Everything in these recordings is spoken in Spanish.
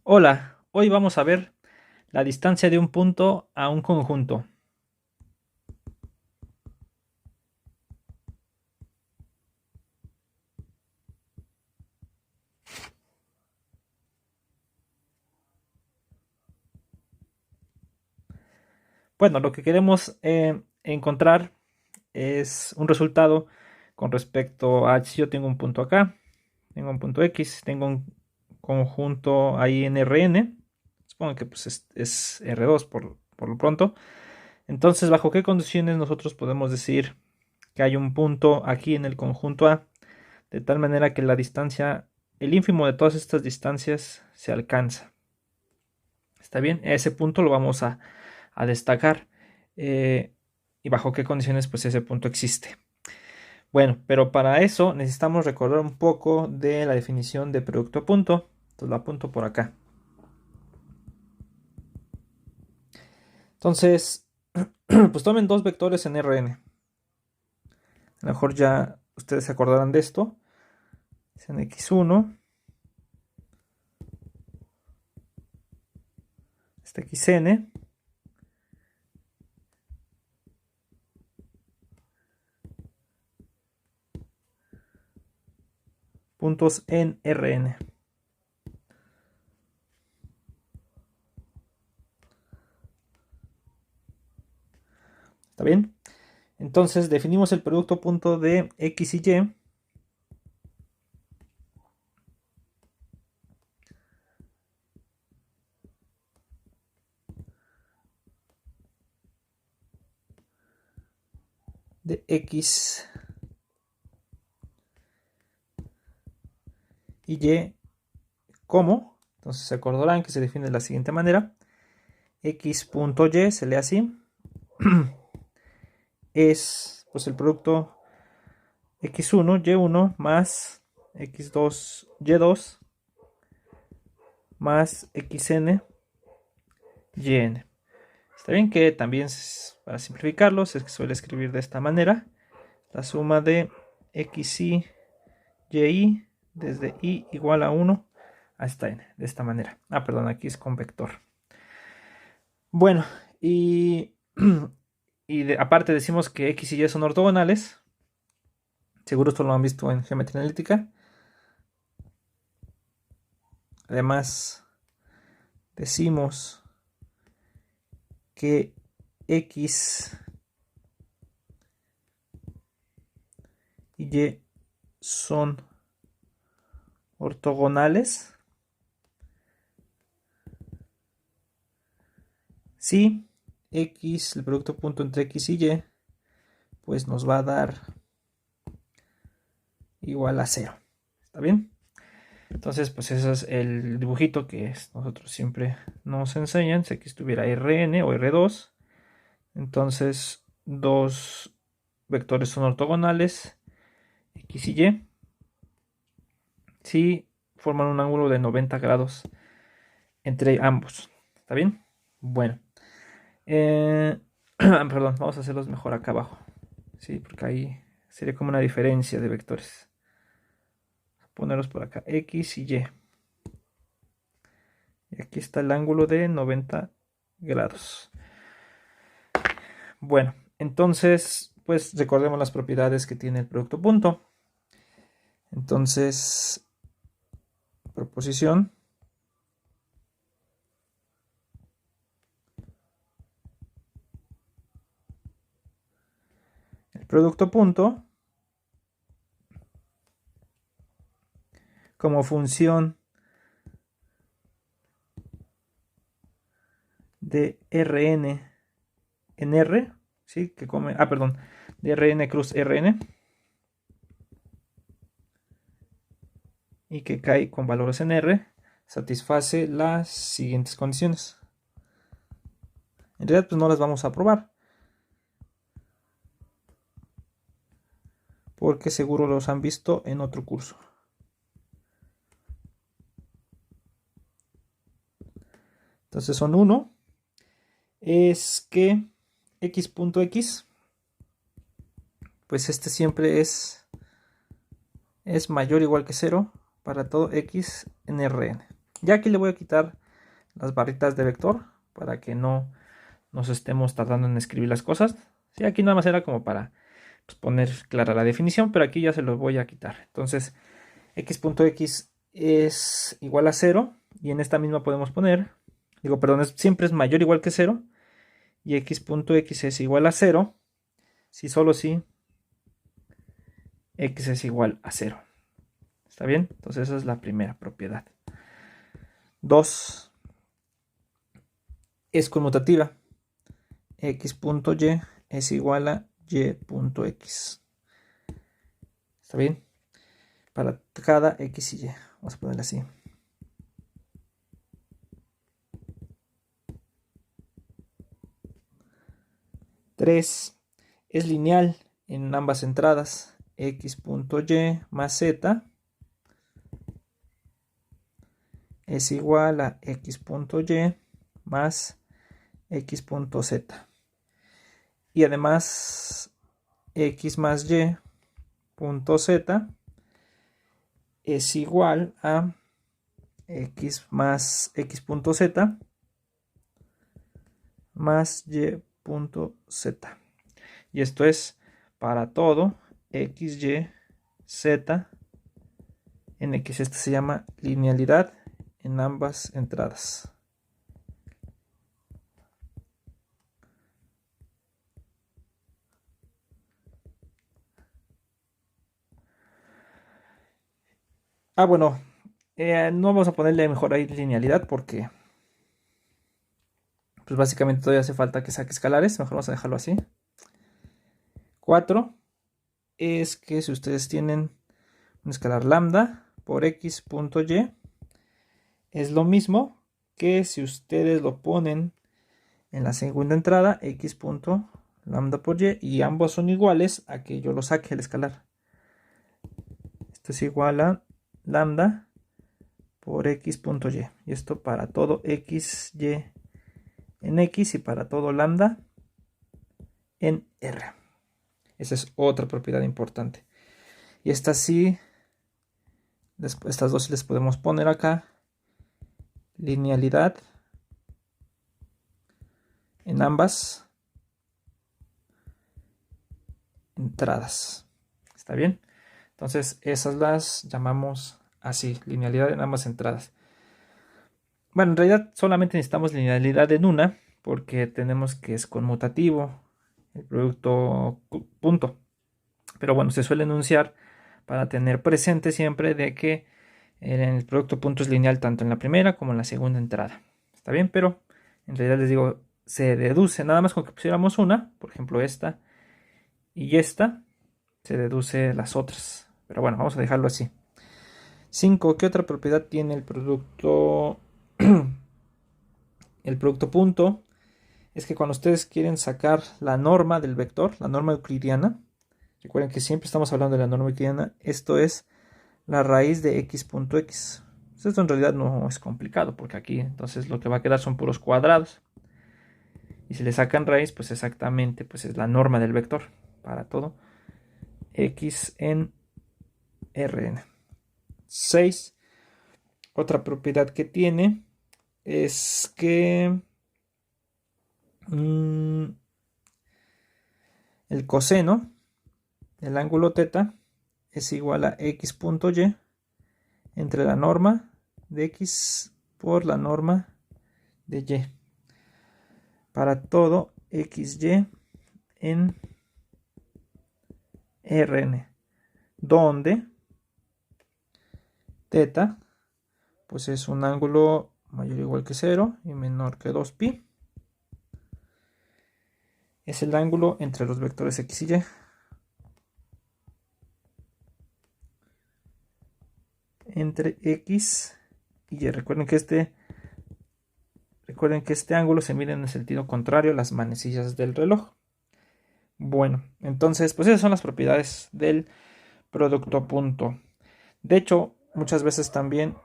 Hola, hoy vamos a ver la distancia de un punto a un conjunto. Bueno, lo que queremos encontrar es un resultado con respecto a si yo tengo un punto acá, tengo un punto X, tengo un conjunto ahí en Rn, supongo que pues es R2 por lo pronto. Entonces, ¿bajo qué condiciones nosotros podemos decir que hay un punto aquí en el conjunto A? De tal manera que la distancia, el ínfimo de todas estas distancias se alcanza. ¿Está bien? Ese punto lo vamos a destacar. Y bajo qué condiciones pues ese punto existe. Bueno, pero para eso necesitamos recordar un poco de la definición de producto punto. Entonces lo apunto por acá. Entonces, pues tomen dos vectores en Rn. A lo mejor ya ustedes se acordarán de esto. Es en x1, este xn, puntos en Rn. ¿Está bien? Entonces definimos el producto punto de x y y de x y y como, entonces se acordarán que se define de la siguiente manera: x.y se lee así, es pues el producto x1, y1 más x2, y2 más xn, yn. Está bien que también, para simplificarlo, se suele escribir de esta manera: la suma de xy, y desde i igual a 1 hasta n, de esta manera. Perdón, aquí es con vector. Bueno, y, aparte decimos que x y y son ortogonales. Seguro esto lo han visto en geometría analítica. Además, decimos que x y y son ortogonales si x, el producto punto entre x y y, pues nos va a dar igual a 0. ¿Está bien? Entonces, pues ese es el dibujito que nosotros siempre nos enseñan. Si aquí estuviera Rn o R2, entonces dos vectores son ortogonales, x y y, si forman un ángulo de 90 grados entre ambos. ¿Está bien? Bueno. Perdón, vamos a hacerlos mejor acá abajo. Sí, porque ahí sería como una diferencia de vectores. Ponerlos por acá, x y y. Y aquí está el ángulo de 90 grados. Bueno, entonces, pues recordemos las propiedades que tiene el producto punto. Entonces, proposición. El producto punto, como función de Rn en R, ¿sí? Que come, perdón, de Rn cruz Rn, y que cae con valores en R, satisface las siguientes condiciones. En realidad, pues no las vamos a probar, porque seguro los han visto en otro curso. Entonces son 1, es que x.x, pues este siempre es mayor o igual que 0 para todo x en Rn. Ya aquí le voy a quitar las barritas de vector para que no nos estemos tardando en escribir las cosas. Sí, aquí nada más era como para pues, poner clara la definición, pero aquí ya se los voy a quitar. Entonces, x.x es igual a 0 y en esta misma podemos poner, siempre es mayor o igual que 0 y x.x es igual a 0 si solo si x es igual a 0. ¿Está bien? Entonces esa es la primera propiedad. 2. Es conmutativa. X.y es igual a y.x. ¿Está bien? Para cada x y y. Vamos a ponerle así. 3. Es lineal en ambas entradas. X.y más z es igual a x.y más x.z. Y además x más y punto z es igual a x más x.z más y.z. Y esto es para todo x, y, z en x. Esto se llama linealidad en ambas entradas. Bueno, no vamos a ponerle mejor ahí linealidad porque pues básicamente todavía hace falta que saque escalares. Mejor vamos a dejarlo así. 4 es que si ustedes tienen un escalar lambda por x.y es lo mismo que si ustedes lo ponen en la segunda entrada x.lambda por y ambos son iguales a que yo lo saque el escalar. Esto es igual a lambda por x.y. Y esto para todo x, y en x y para todo lambda en r. Esa es otra propiedad importante. Y estas sí, estas dos sí les podemos poner acá. Linealidad en ambas entradas. ¿Está bien? Entonces esas las llamamos así, linealidad en ambas entradas. Bueno, en realidad solamente necesitamos linealidad en una, porque tenemos que es conmutativo el producto punto. Pero bueno, se suele enunciar para tener presente siempre de que el producto punto es lineal tanto en la primera como en la segunda entrada. ¿Está bien? Pero en realidad les digo, se deduce nada más con que pusiéramos una, por ejemplo esta y esta, se deduce las otras. Pero bueno, vamos a dejarlo así. 5. ¿Qué otra propiedad tiene el producto? El producto punto es que cuando ustedes quieren sacar la norma del vector, la norma euclidiana, recuerden que siempre estamos hablando de la norma euclidiana, esto es la raíz de x.x. Esto en realidad no es complicado porque aquí entonces lo que va a quedar son puros cuadrados. Y si le sacan raíz, pues exactamente pues es la norma del vector para todo x en Rn. 6. Otra propiedad que tiene es que el coseno del ángulo θ es igual a x.y entre la norma de x por la norma de y para todo xy en Rn, donde θ pues es un ángulo mayor o igual que 0 y menor que 2π. Es el ángulo entre los vectores x y y. Entre x y y. Recuerden que este ángulo se mide en el sentido contrario a las manecillas del reloj. Bueno, entonces, pues esas son las propiedades del producto punto. De hecho, muchas veces también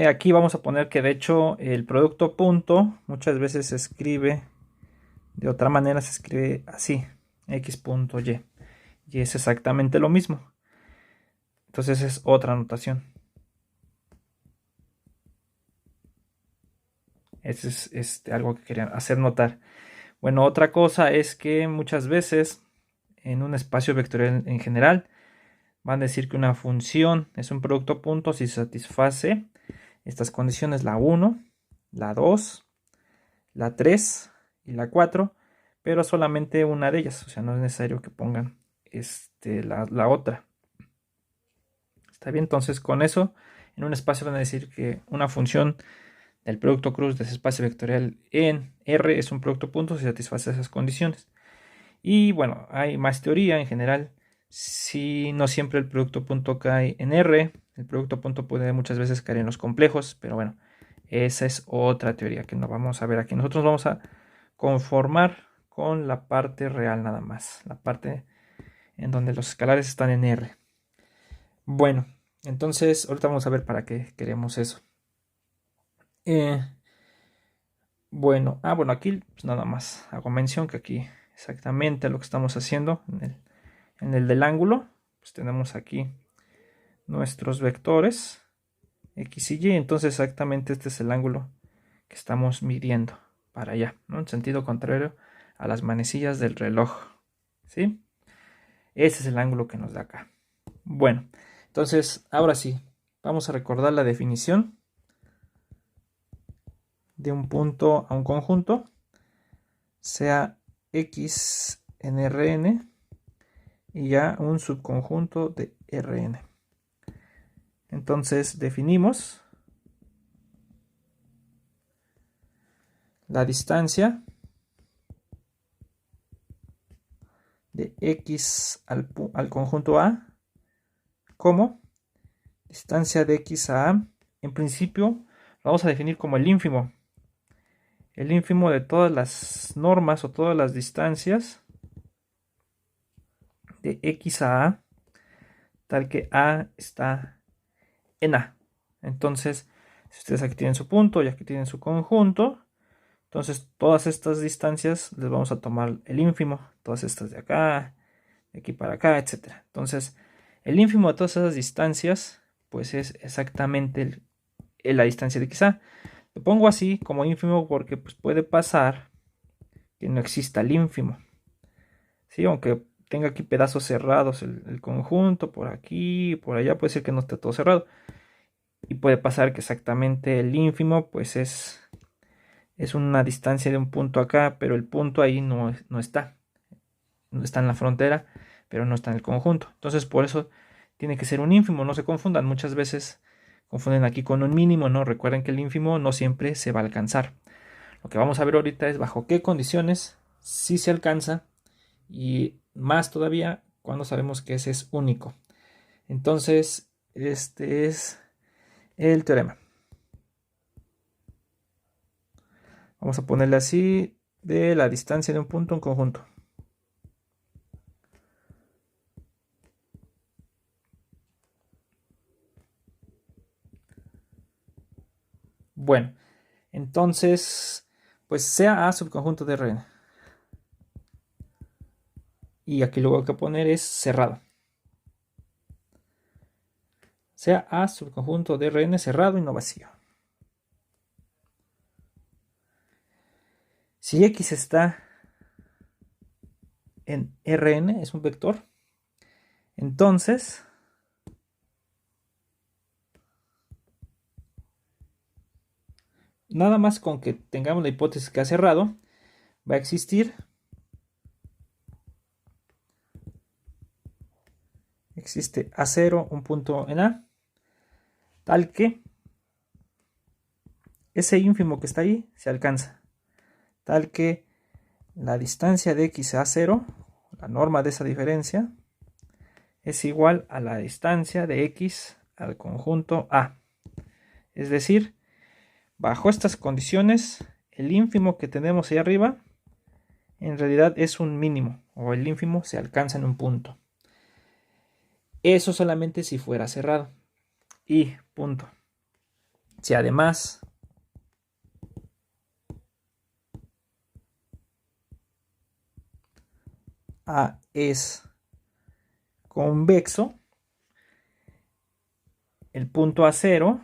aquí vamos a poner que de hecho el producto punto muchas veces se escribe de otra manera, se escribe así, x.y. Y es exactamente lo mismo. Entonces es otra notación. Ese es algo que quería hacer notar. Bueno, otra cosa es que muchas veces en un espacio vectorial en general van a decir que una función es un producto punto si satisface estas condiciones: la 1, la 2, la 3 y la 4, pero solamente una de ellas. O sea, no es necesario que pongan la otra. ¿Está bien? Entonces, con eso, en un espacio van a decir que una función del producto cruz de ese espacio vectorial en R es un producto punto si satisface esas condiciones. Y bueno, hay más teoría en general. Si no siempre el producto punto cae en R, el producto punto puede muchas veces caer en los complejos, pero bueno, esa es otra teoría que no vamos a ver aquí. Nosotros vamos a conformar con la parte real nada más, la parte en donde los escalares están en R. Bueno, entonces ahorita vamos a ver para qué queremos eso. Bueno, aquí pues nada más hago mención que aquí exactamente lo que estamos haciendo en el del ángulo, pues tenemos aquí nuestros vectores X y Y, entonces exactamente este es el ángulo que estamos midiendo para allá, ¿no? En sentido contrario a las manecillas del reloj, ¿sí? Ese es el ángulo que nos da acá. Bueno, entonces ahora sí, vamos a recordar la definición de un punto a un conjunto, sea X en Rn y ya un subconjunto de Rn. Entonces definimos la distancia de X al conjunto A como distancia de X a A. En principio lo vamos a definir como el ínfimo de todas las normas o todas las distancias de X a A, tal que A está en A. Entonces, si ustedes aquí tienen su punto y aquí tienen su conjunto, entonces todas estas distancias les vamos a tomar el ínfimo, todas estas de acá, de aquí para acá, etc. Entonces, el ínfimo de todas esas distancias, pues es exactamente la distancia de X a. Lo pongo así como ínfimo porque pues, puede pasar que no exista el ínfimo, ¿sí? Aunque tenga aquí pedazos cerrados el conjunto, por aquí, por allá, puede ser que no esté todo cerrado. Y puede pasar que exactamente el ínfimo pues es una distancia de un punto acá, pero el punto ahí no está. No está en la frontera, pero no está en el conjunto. Entonces por eso tiene que ser un ínfimo, no se confundan. Muchas veces confunden aquí con un mínimo, ¿no? Recuerden que el ínfimo no siempre se va a alcanzar. Lo que vamos a ver ahorita es bajo qué condiciones sí se alcanza y más todavía cuando sabemos que ese es único. Entonces, este es el teorema. Vamos a ponerle así de la distancia de un punto a un conjunto. Bueno, entonces, pues sea A subconjunto de Rn. Y aquí lo que hay que poner es cerrado. Sea A subconjunto de Rn cerrado y no vacío. Si X está en Rn, es un vector, entonces nada más con que tengamos la hipótesis que ha cerrado, va a existir existe A0, un punto en A, tal que ese ínfimo que está ahí se alcanza, tal que la distancia de X a 0, la norma de esa diferencia, es igual a la distancia de X al conjunto A. Es decir, bajo estas condiciones, el ínfimo que tenemos ahí arriba en realidad es un mínimo, o el ínfimo se alcanza en un punto. Eso solamente si fuera cerrado. Y punto. Si además A es convexo, el punto A0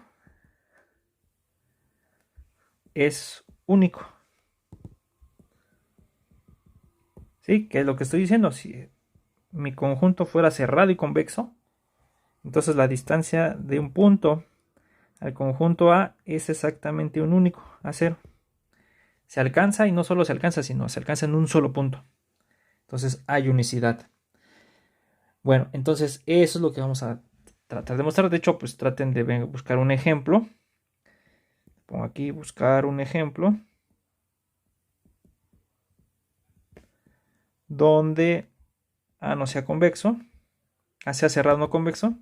es único. ¿Sí? ¿Qué es lo que estoy diciendo? Si mi conjunto fuera cerrado y convexo, entonces la distancia de un punto al conjunto A es exactamente un único, A0. Se alcanza, y no solo se alcanza, sino se alcanza en un solo punto. Entonces hay unicidad. Bueno, entonces eso es lo que vamos a tratar de mostrar. De hecho, pues traten de buscar un ejemplo. Pongo aquí buscar un ejemplo donde A no sea convexo, A sea cerrado no convexo.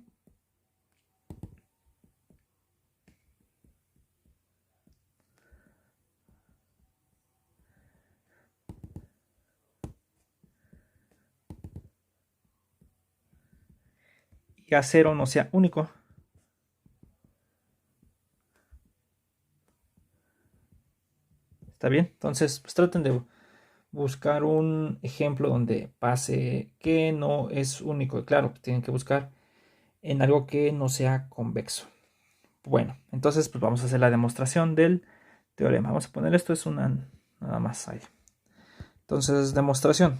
Y A0 no sea único. ¿Está bien? Entonces, pues traten de buscar un ejemplo donde pase que no es único. Claro, tienen que buscar en algo que no sea convexo. Bueno, entonces pues vamos a hacer la demostración del teorema. Vamos a poner esto, es una nada más ahí. Entonces, demostración.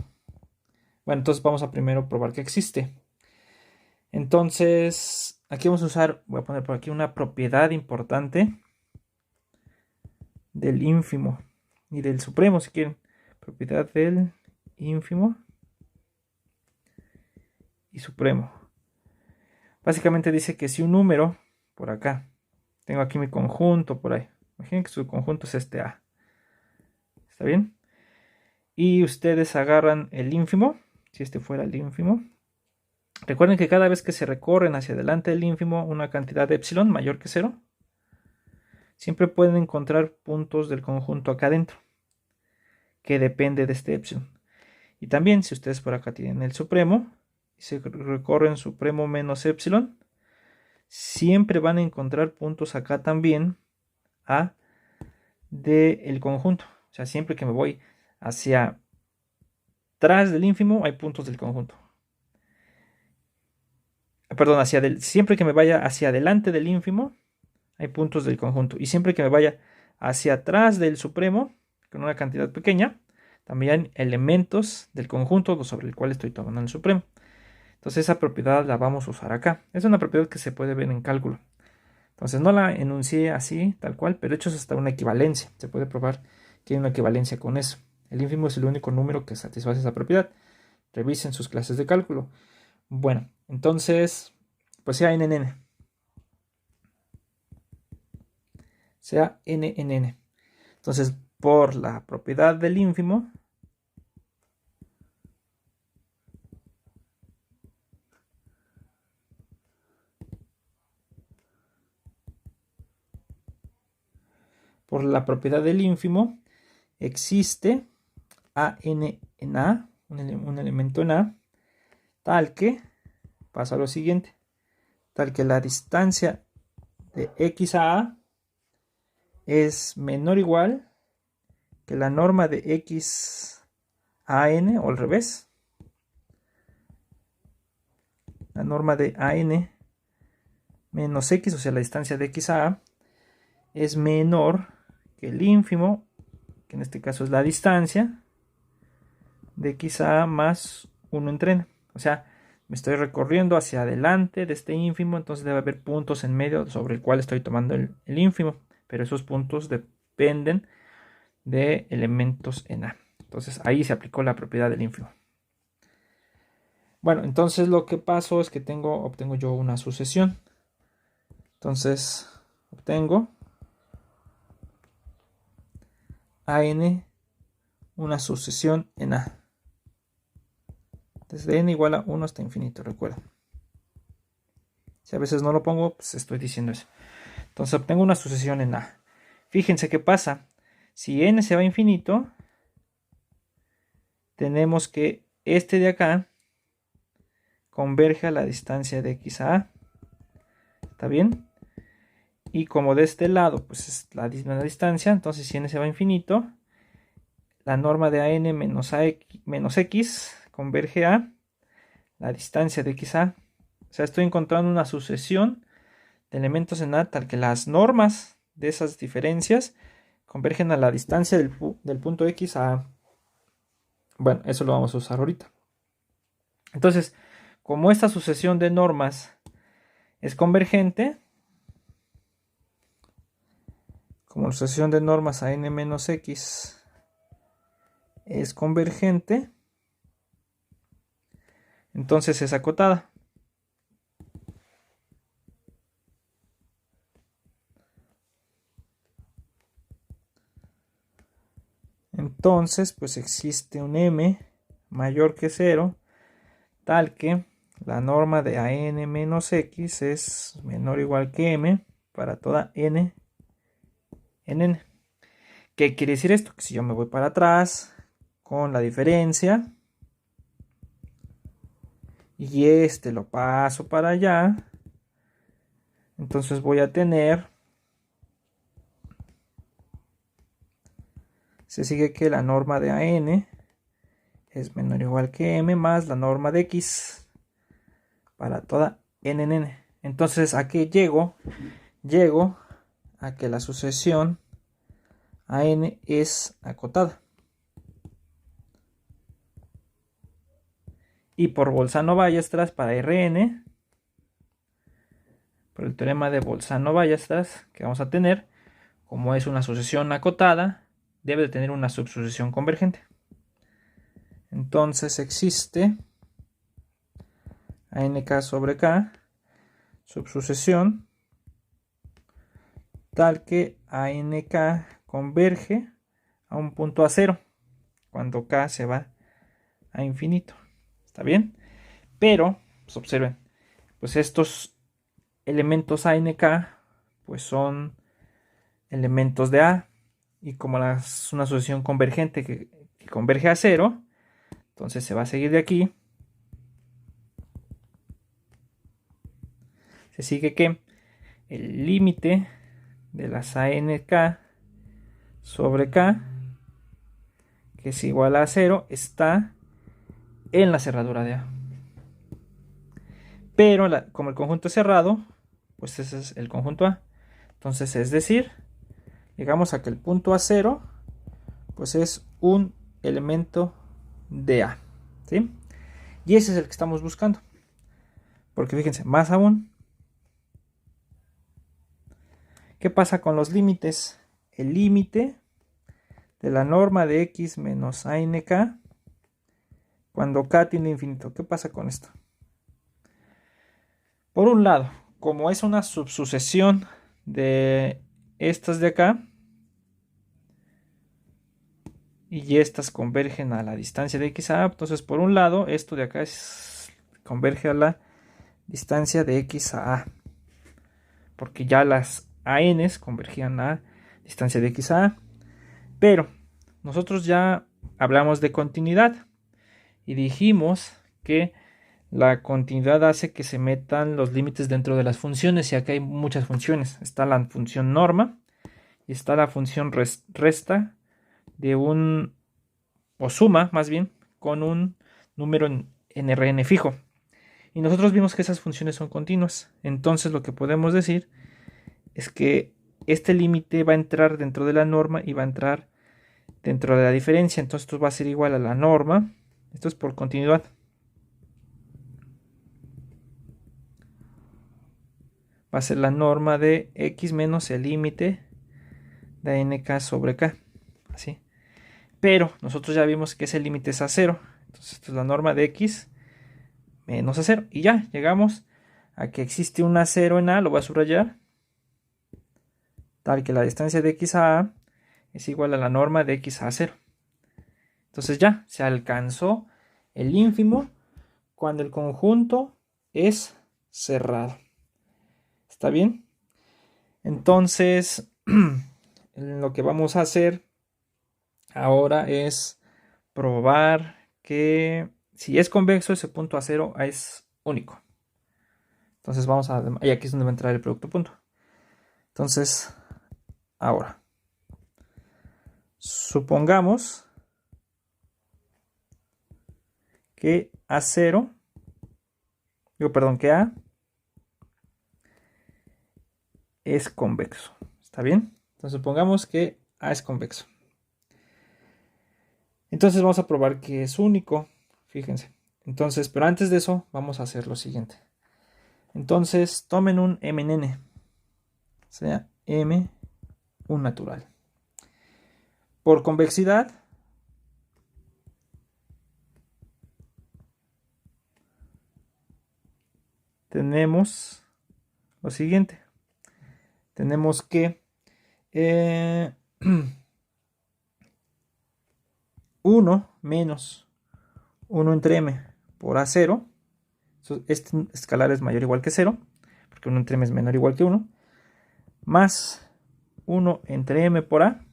Bueno, entonces vamos a primero probar que existe. Entonces, aquí vamos a usar, voy a poner por aquí una propiedad importante del ínfimo y del supremo, si quieren. Propiedad del ínfimo y supremo. Básicamente dice que si un número, por acá, tengo aquí mi conjunto por ahí. Imaginen que su conjunto es este A. ¿Está bien? Y ustedes agarran el ínfimo, si este fuera el ínfimo. Recuerden que cada vez que se recorren hacia adelante del ínfimo una cantidad de epsilon mayor que 0, siempre pueden encontrar puntos del conjunto acá adentro, que depende de este epsilon. Y también, si ustedes por acá tienen el supremo, y se recorren supremo menos epsilon, siempre van a encontrar puntos acá también A del conjunto. O sea, siempre que me voy hacia atrás del ínfimo, hay puntos del conjunto. Perdón, siempre que me vaya hacia adelante del ínfimo, hay puntos del conjunto. Y siempre que me vaya hacia atrás del supremo, con una cantidad pequeña, también hay elementos del conjunto sobre el cual estoy tomando el supremo. Entonces esa propiedad la vamos a usar acá. Es una propiedad que se puede ver en cálculo. Entonces no la enuncié así, tal cual, pero de hecho es hasta una equivalencia. Se puede probar que hay una equivalencia con eso. El ínfimo es el único número que satisface esa propiedad. Revisen sus clases de cálculo. Bueno, entonces, pues sea n en n. Sea n en n. Entonces, por la propiedad del ínfimo, existe a n en a, un elemento en a, tal que, pasa lo siguiente, tal que la distancia de x a es menor o igual que la norma de x a n, o al revés. La norma de a n menos x, o sea, la distancia de x a a, es menor que el ínfimo, que en este caso es la distancia, de x a a más 1 entre n. O sea, me estoy recorriendo hacia adelante de este ínfimo, entonces debe haber puntos en medio sobre el cual estoy tomando el ínfimo, pero esos puntos dependen de elementos en A. Entonces ahí se aplicó la propiedad del ínfimo. Bueno, entonces lo que pasó es que obtengo yo una sucesión. Entonces obtengo AN una sucesión en A. Desde n igual a 1 hasta infinito, recuerden. Si a veces no lo pongo, pues estoy diciendo eso. Entonces obtengo una sucesión en A. Fíjense qué pasa. Si n se va a infinito, tenemos que este de acá converge a la distancia de x a a. ¿Está bien? Y como de este lado pues es la misma distancia, entonces si n se va a infinito, la norma de an menos x converge a la distancia de x a. O sea, estoy encontrando una sucesión de elementos en A tal que las normas de esas diferencias convergen a la distancia del punto X a A. Bueno, eso lo vamos a usar ahorita. Entonces, como esta sucesión de normas es convergente, como la sucesión de normas a n menos x es convergente, entonces es acotada. Entonces, pues existe un m mayor que 0, tal que la norma de a n menos x es menor o igual que m para toda n en n. ¿Qué quiere decir esto? Que si yo me voy para atrás con la diferencia y este lo paso para allá, entonces voy a tener, se sigue que la norma de AN es menor o igual que m más la norma de x para toda n en n. Entonces, ¿a qué llego? Llego a que la sucesión AN es acotada. Y por Bolzano-Weierstrass para Rn, por el teorema de Bolzano-Weierstrass que vamos a tener, como es una sucesión acotada, debe de tener una subsucesión convergente. Entonces existe ANK sobre K, subsucesión, tal que ANK converge a un punto a cero, cuando K se va a infinito. ¿Está bien? Pero, pues observen, pues estos elementos ANK, pues son elementos de A, y como es una sucesión convergente que converge a cero, entonces se va a seguir de aquí. Se sigue que el límite de las ANK sobre K, que es igual a 0, está en la cerradura de A. Pero como el conjunto es cerrado, pues ese es el conjunto A. Entonces, es decir, llegamos a que el punto A0 pues es un elemento de A, ¿sí? Y ese es el que estamos buscando. Porque fíjense, más aún, ¿qué pasa con los límites? El límite de la norma de x menos ANK cuando K tiende a infinito. ¿Qué pasa con esto? Por un lado, como es una subsucesión de estas de acá, y estas convergen a la distancia de x a A, entonces por un lado, esto de acá converge a la distancia de x a A, porque ya las ANs convergían a distancia de x a A. Pero nosotros ya hablamos de continuidad y dijimos que la continuidad hace que se metan los límites dentro de las funciones, y acá hay muchas funciones. Está la función norma y está la función resta de o suma más bien, con un número en Rn fijo. Y nosotros vimos que esas funciones son continuas. Entonces lo que podemos decir es que este límite va a entrar dentro de la norma y va a entrar dentro de la diferencia. Entonces esto va a ser igual a la norma. Esto es por continuidad. Va a ser la norma de x menos el límite de nk sobre k. Así. Pero nosotros ya vimos que ese límite es a 0. Entonces esto es la norma de x menos a 0. Y ya llegamos a que existe un a0 en A. Lo voy a subrayar. Tal que la distancia de x a A es igual a la norma de x a 0. Entonces ya se alcanzó el ínfimo cuando el conjunto es cerrado. ¿Está bien? Entonces, lo que vamos a hacer ahora es probar que si es convexo, ese punto a 0 es único. Entonces vamos a... Y aquí es donde va a entrar el producto punto. Entonces, ahora, supongamos que A0, que A es convexo. ¿Está bien? Entonces supongamos que A es convexo. Entonces vamos a probar que es único. Fíjense. Entonces, pero antes de eso, vamos a hacer lo siguiente. Entonces, tomen un MN. O sea, M, un natural. Por convexidad, tenemos lo siguiente. Tenemos que 1 menos 1 entre m por a0. Este escalar es mayor o igual que 0, porque 1 entre m es menor o igual que 1. Más 1 entre m por a.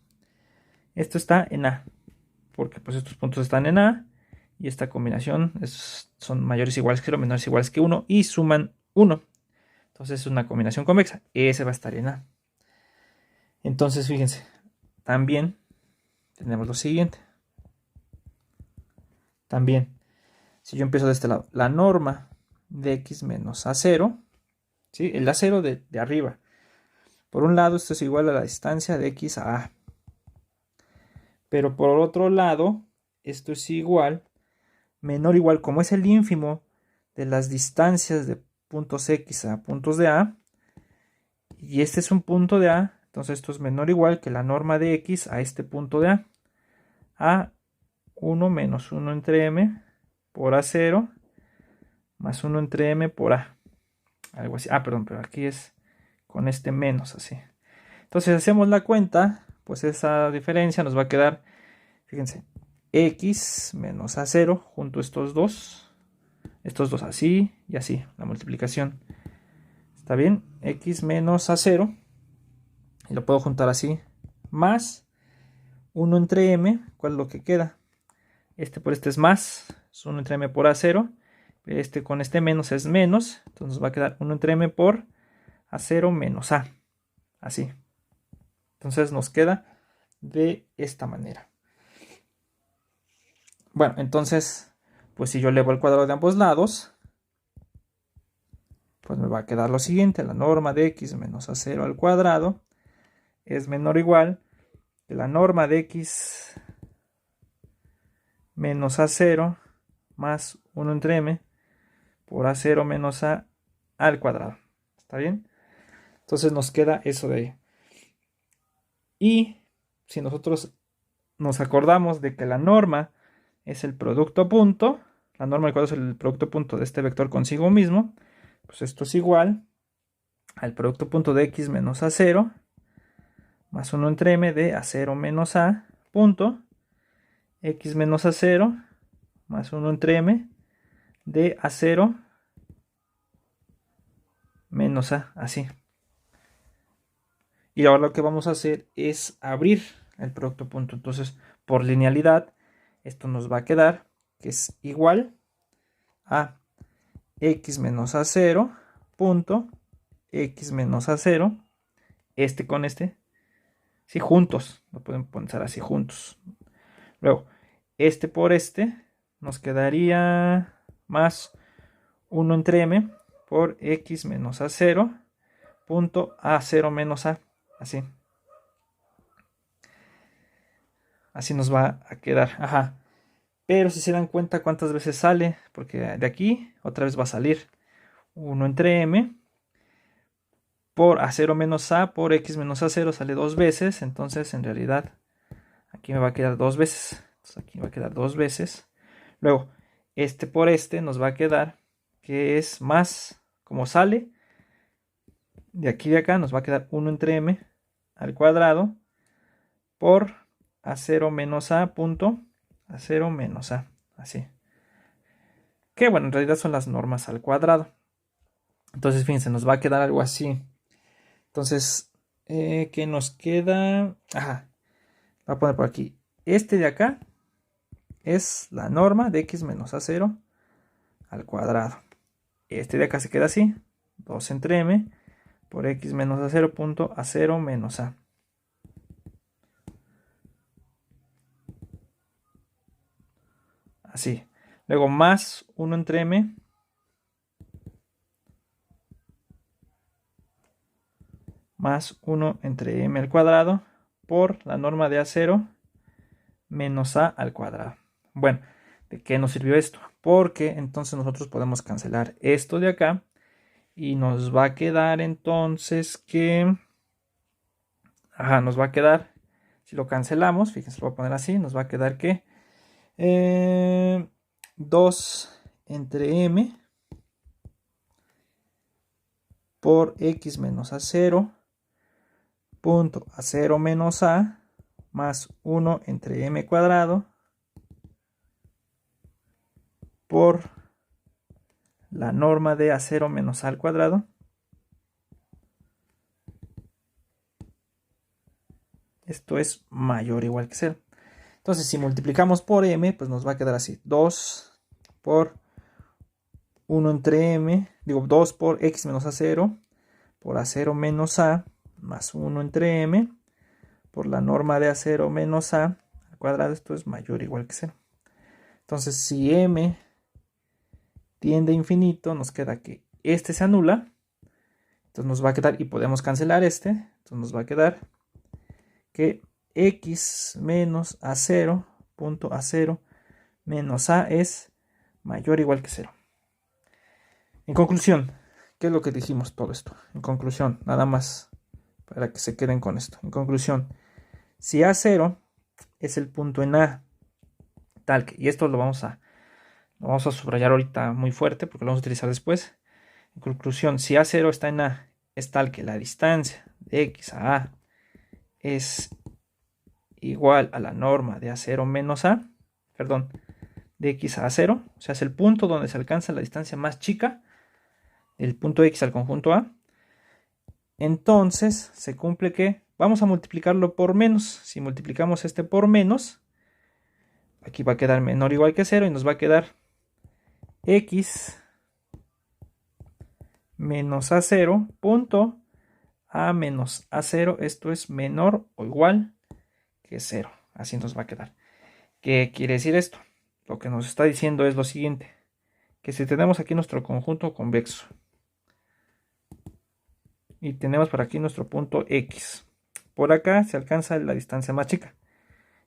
Esto está en a, porque pues estos puntos están en a. Y esta combinación son mayores o iguales que 0, menores o iguales que 1. Y suman 1. Entonces es una combinación convexa. Ese va a estar en a. Entonces fíjense, también tenemos lo siguiente. También, si yo empiezo de este lado, la norma de x menos a0, ¿sí? El a0 de arriba. Por un lado, esto es igual a la distancia de x a a. Pero por otro lado, esto es igual, menor o igual, como es el ínfimo de las distancias de puntos x a puntos de a, y este es un punto de a, entonces esto es menor o igual que la norma de x a este punto de a 1 menos 1 entre m por a0 más 1 entre m por a. Algo así. Perdón, pero aquí es con este menos así. Entonces, si hacemos la cuenta, pues esa diferencia nos va a quedar, fíjense, x menos a0 junto a estos dos así y así, la multiplicación. ¿Está bien? X menos a0, y lo puedo juntar así, más 1 entre m, ¿cuál es lo que queda? Este por este es más, es 1 entre m por a0, este con este menos es menos, entonces nos va a quedar 1 entre m por a0 menos a, así. Entonces nos queda de esta manera. Bueno, entonces, pues si yo elevo el cuadrado de ambos lados, pues me va a quedar lo siguiente. La norma de x menos a0 al cuadrado es menor o igual que la norma de x menos a0 más 1 entre m por a0 menos a al cuadrado. ¿Está bien? Entonces nos queda eso de ahí. Y si nosotros nos acordamos de que la norma es el producto punto, la norma del cuadrado es el producto punto de este vector consigo mismo, pues esto es igual al producto punto de x menos a0 más 1 entre m de a0 menos a punto x menos a0 más 1 entre m de a0 menos a, así. Y ahora lo que vamos a hacer es abrir el producto punto. Entonces, por linealidad, esto nos va a quedar que es igual a x menos a0 punto x menos a0, este con este, sí, juntos, lo pueden poner así juntos. Luego, este por este nos quedaría más 1 entre m por x menos a0 punto a0 menos a, así. Así nos va a quedar, ajá. Pero si se dan cuenta cuántas veces sale, porque de aquí otra vez va a salir 1 entre m por a0 menos a por x menos a0 sale dos veces, entonces en realidad aquí me va a quedar dos veces. Entonces aquí me va a quedar dos veces. Luego, este por este nos va a quedar que es más, como sale, de aquí de acá nos va a quedar 1 entre m al cuadrado por a0 menos a punto a0 menos a, así. Que bueno, en realidad son las normas al cuadrado. Entonces, fíjense, nos va a quedar algo así. Entonces, ¿qué nos queda? Ajá, voy a poner por aquí. Este de acá es la norma de x menos a0 al cuadrado. Este de acá se queda así. 2 entre m por x menos a0 punto a0 menos a. Así. Luego más 1 entre m más 1 entre m al cuadrado por la norma de A0 menos A al cuadrado. Bueno, ¿de qué nos sirvió esto? Porque entonces nosotros podemos cancelar esto de acá y nos va a quedar entonces que... Ajá, nos va a quedar, si lo cancelamos, fíjense, lo voy a poner así, nos va a quedar que 2 entre m por x menos a0 punto a0 menos a más 1 entre m cuadrado por la norma de a0 menos a al cuadrado. Esto es mayor o igual que 0. Entonces, si multiplicamos por m, pues nos va a quedar así. 2 por 1 entre m, digo 2 por x menos a0 por a0 menos a más 1 entre m por la norma de a0 menos a al cuadrado. Esto es mayor o igual que 0. Entonces, si m tiende a infinito, nos queda que este se anula. Entonces nos va a quedar, y podemos cancelar este, entonces nos va a quedar que x menos a0 punto a0 menos a es mayor o igual que 0. En conclusión, ¿qué es lo que dijimos todo esto? En conclusión, nada más para que se queden con esto. En conclusión, si A0 es el punto en A, tal que, y esto lo vamos a subrayar ahorita muy fuerte porque lo vamos a utilizar después. En conclusión, si A0 está en A, es tal que la distancia de X a A es igual a la norma de A0 menos A, perdón, de X a A0, o sea, es el punto donde se alcanza la distancia más chica del punto X al conjunto A. Entonces se cumple que vamos a multiplicarlo por menos. Si multiplicamos este por menos, aquí va a quedar menor o igual que 0 y nos va a quedar x menos a0 punto a menos a0. Esto es menor o igual que 0. Así nos va a quedar. ¿Qué quiere decir esto? Lo que nos está diciendo es lo siguiente, que si tenemos aquí nuestro conjunto convexo y tenemos por aquí nuestro punto X, por acá se alcanza la distancia más chica,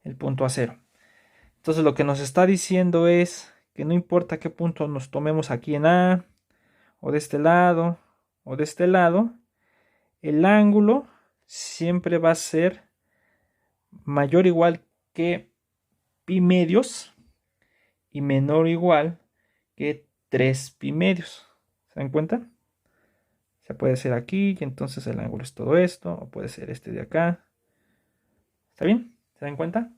el punto A0. Entonces lo que nos está diciendo es que no importa qué punto nos tomemos aquí en A, o de este lado, o de este lado, el ángulo siempre va a ser mayor o igual que pi medios y menor o igual que 3 pi medios. ¿Se dan cuenta? Se puede ser aquí y entonces el ángulo es todo esto, o puede ser este de acá. ¿Está bien? ¿Se dan cuenta?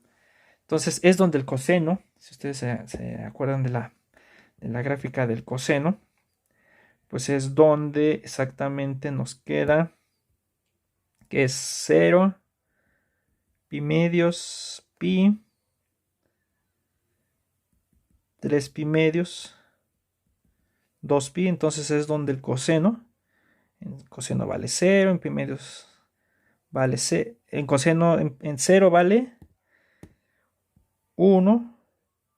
Entonces es donde el coseno, si ustedes se acuerdan de la gráfica del coseno, pues es donde exactamente nos queda que es 0, pi medios, pi, 3 pi medios, 2 pi, entonces es donde el coseno vale 0, en pi medios vale 0, en coseno en 0 vale 1,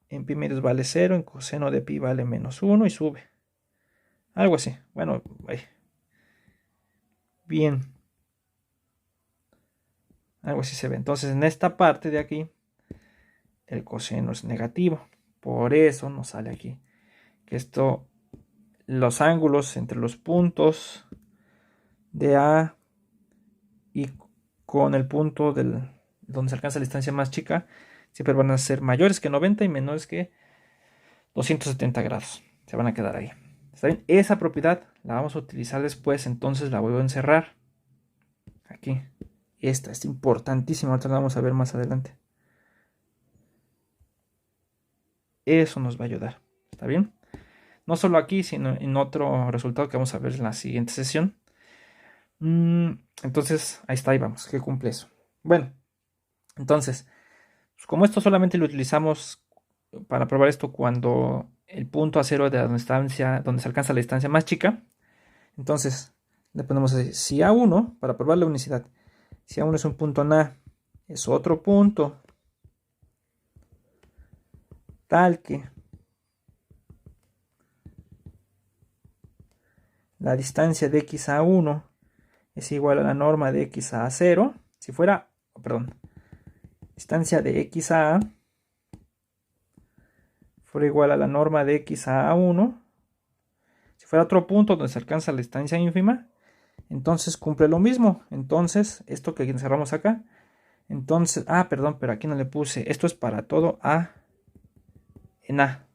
en pi medios vale 0, en coseno de pi vale menos 1 y sube. Algo así. Bueno, bien. Algo así se ve. Entonces en esta parte de aquí el coseno es negativo. Por eso nos sale aquí que esto, los ángulos entre los puntos de A y con el punto donde se alcanza la distancia más chica, siempre van a ser mayores que 90 y menores que 270 grados. Se van a quedar ahí. ¿Está bien? Esa propiedad la vamos a utilizar después, entonces la voy a encerrar aquí. Esta es importantísima, ahorita la vamos a ver más adelante. Eso nos va a ayudar. ¿Está bien? No solo aquí, sino en otro resultado que vamos a ver en la siguiente sesión. Entonces, ahí está, ahí vamos, que cumple eso. Bueno, entonces, pues como esto solamente lo utilizamos para probar esto cuando el punto A0 de la distancia, donde se alcanza la distancia más chica, entonces le ponemos así, si A1, para probar la unicidad, si A1 es un punto en A, es otro punto, tal que la distancia de X a 1 es igual a la norma de x a 0. Si fuera, perdón, distancia de x a fuera igual a la norma de x a 1. Si fuera otro punto donde se alcanza la distancia ínfima, entonces cumple lo mismo. Entonces, esto que encerramos acá, entonces, perdón, pero aquí no le puse. Esto es para todo a en a.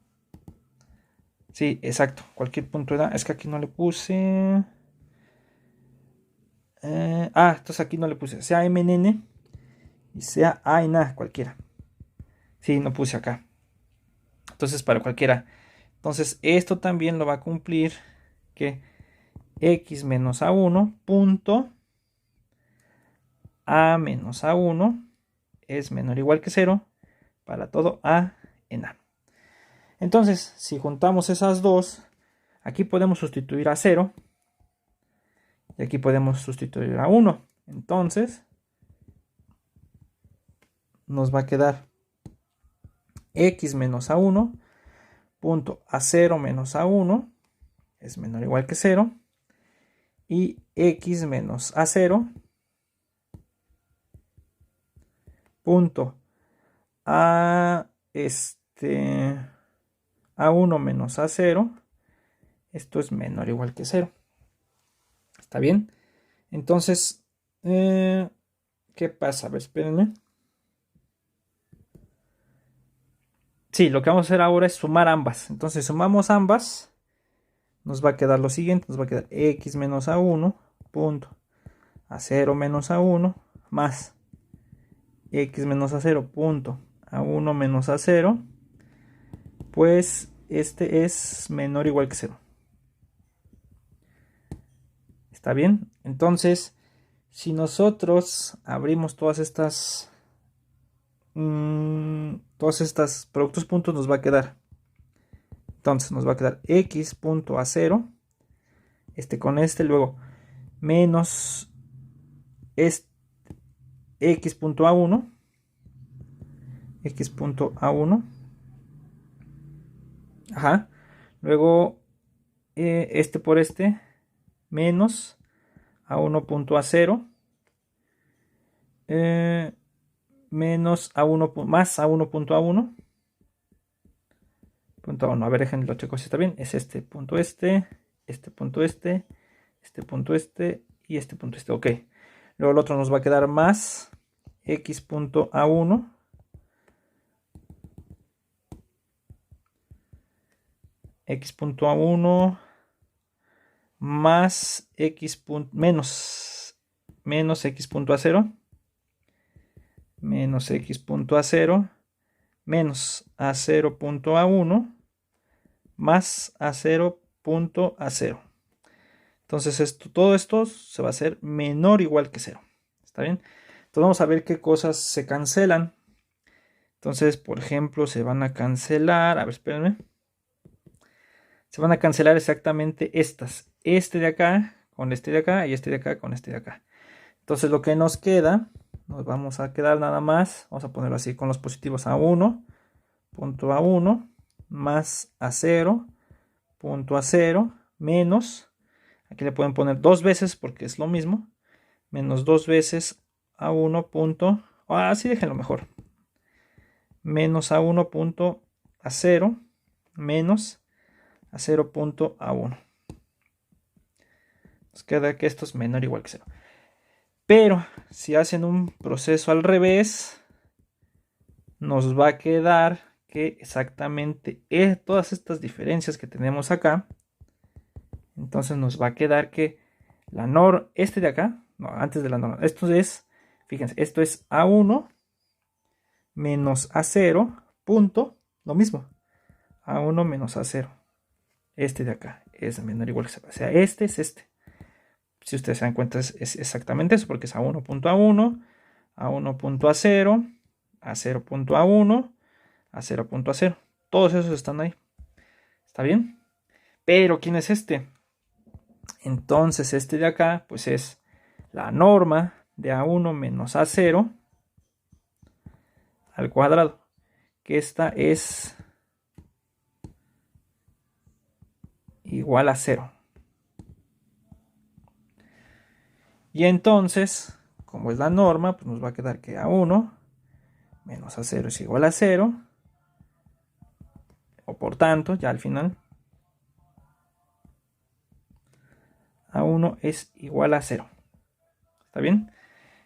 Sí, exacto. Cualquier punto en a. Es que aquí no le puse. Entonces aquí no le puse. Sea m en n y sea a en a, cualquiera. Sí, no puse acá. Entonces, para cualquiera. Entonces, esto también lo va a cumplir que x menos a1 punto a menos a1 es menor o igual que 0 para todo a en a. Entonces, si juntamos esas dos, aquí podemos sustituir a 0 y aquí podemos sustituir a 1. Entonces, nos va a quedar x menos a1 punto a 0 menos a1 es menor o igual que 0 y x menos a0 punto a a1 menos a0, esto es menor o igual que 0. ¿Está bien? Entonces, ¿qué pasa? A ver, espérenme. Sí, lo que vamos a hacer ahora es sumar ambas. Entonces, sumamos ambas, nos va a quedar lo siguiente, nos va a quedar x menos a1 punto a 0 menos a1 más x menos a0 punto a 1 menos a0, pues este es menor o igual que 0. ¿Está bien? Entonces, si nosotros abrimos todas estas productos puntos, nos va a quedar, entonces nos va a quedar x punto a 0, con luego menos x punto a 1, ajá, luego por menos a1 punto a 0, menos a1 más a1 punto a 1, a ver, déjenlo checo si está bien, es punto punto punto y punto ok. Luego el otro nos va a quedar más x punto a 1 x punto a 1 más x punto menos x punto a 0 menos x punto a 0 menos a 0 punto a 1 más a 0 punto a 0. Entonces todo esto se va a hacer menor o igual que 0. ¿Está bien? Entonces vamos a ver qué cosas se cancelan. Entonces, por ejemplo, se van a cancelar, a ver, espérenme. Se van a cancelar exactamente estas. Este de acá con este de acá y este de acá con este de acá. Entonces lo que nos queda, nos vamos a quedar nada más, vamos a ponerlo así con los positivos a 1, punto a 1, más a 0, punto a 0, menos, aquí le pueden poner dos veces porque es lo mismo, menos dos veces a 1 punto, así déjenlo mejor, menos a 1 punto a 0, menos a 0 punto a 1. Nos queda que esto es menor o igual que 0. Pero si hacen un proceso al revés, nos va a quedar que exactamente todas estas diferencias que tenemos acá, entonces nos va a quedar que la norma, de acá, no, antes de la norma, esto es, fíjense, esto es A1 menos A0, punto, lo mismo, A1 menos A0. De acá es menor o igual que 0, o sea, es este. Si ustedes se dan cuenta, es exactamente eso, porque es A1 punto A1, A1 punto A0, A0 punto A1, A0 punto A0. Todos esos están ahí. ¿Está bien? Pero, ¿quién es este? Entonces, de acá, pues es la norma de A1 menos A0 al cuadrado. Que esta es igual a 0. Y entonces, como es la norma, pues nos va a quedar que A1 menos A0 es igual a 0. O por tanto, ya al final, A1 es igual a 0. ¿Está bien?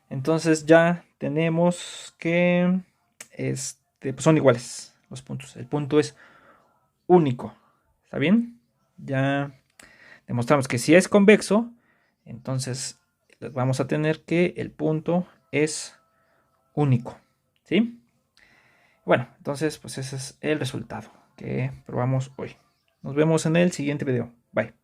Entonces ya tenemos que pues son iguales los puntos. El punto es único. ¿Está bien? Ya demostramos que si es convexo, entonces vamos a tener que el punto es único. ¿Sí? Bueno, entonces pues ese es el resultado que probamos hoy. Nos vemos en el siguiente video. Bye.